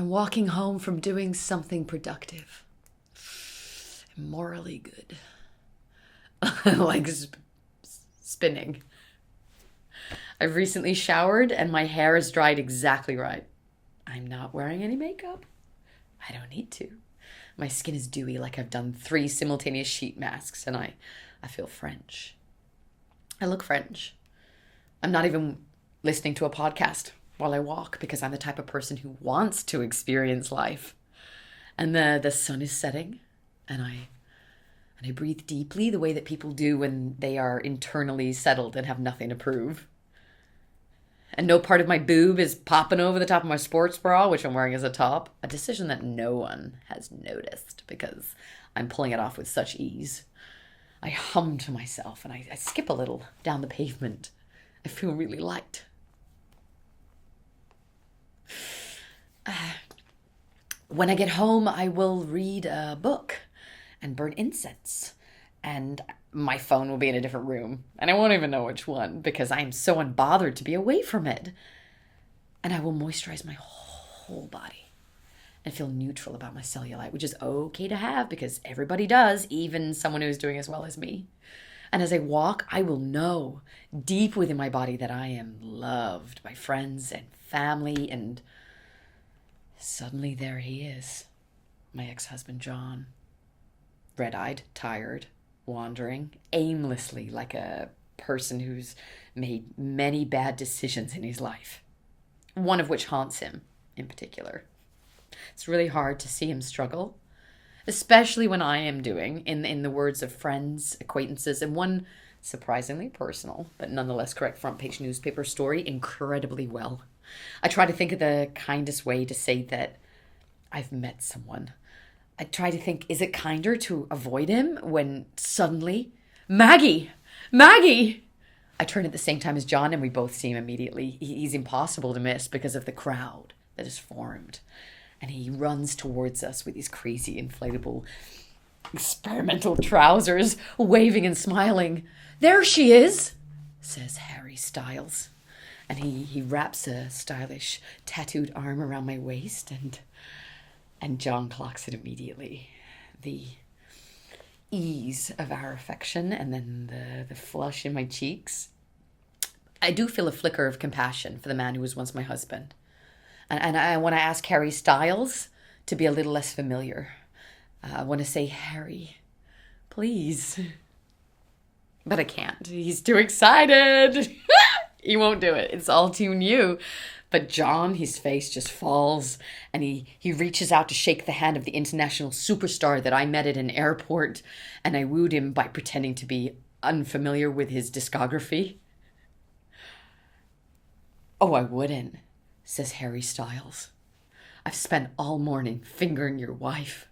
I'm walking home from doing something productive. Morally good. Like spinning. I've recently showered and my hair is dried exactly right. I'm not wearing any makeup. I don't need to. My skin is dewy like I've done 3 simultaneous sheet masks and I feel French. I look French. I'm not even listening to a podcast while I walk because I'm the type of person who wants to experience life. And the sun is setting and I breathe deeply the way that people do when they are internally settled and have nothing to prove. And no part of my boob is popping over the top of my sports bra, which I'm wearing as a top. A decision that no one has noticed because I'm pulling it off with such ease. I hum to myself and I skip a little down the pavement. I feel really light. When I get home, I will read a book and burn incense. And my phone will be in a different room. And I won't even know which one because I am so unbothered to be away from it. And I will moisturize my whole body and feel neutral about my cellulite, which is okay to have because everybody does, even someone who's doing as well as me. And as I walk, I will know deep within my body that I am loved by friends and family. And suddenly there he is, my ex-husband, John. Red-eyed, tired, wandering aimlessly like a person who's made many bad decisions in his life. One of which haunts him in particular. It's really hard to see him struggle, especially when I am doing, in the words of friends, acquaintances, and one surprisingly personal, but nonetheless correct front page newspaper story, incredibly well. I try to think of the kindest way to say that I've met someone. I try to think, is it kinder to avoid him when suddenly, Maggie! I turn at the same time as John and we both see him immediately. He's impossible to miss because of the crowd that is formed. And he runs towards us with these crazy inflatable experimental trousers, waving and smiling. There she is, says Harry Styles. And he wraps a stylish tattooed arm around my waist and John clocks it immediately. The ease of our affection and then the flush in my cheeks. I do feel a flicker of compassion for the man who was once my husband. And I want to ask Harry Styles to be a little less familiar. I want to say, Harry, please. But I can't. He's too excited. He won't do it. It's all too new. But John, his face just falls and he reaches out to shake the hand of the international superstar that I met at an airport, and I wooed him by pretending to be unfamiliar with his discography. Oh, I wouldn't, says Harry Styles. I've spent all morning fingering your wife.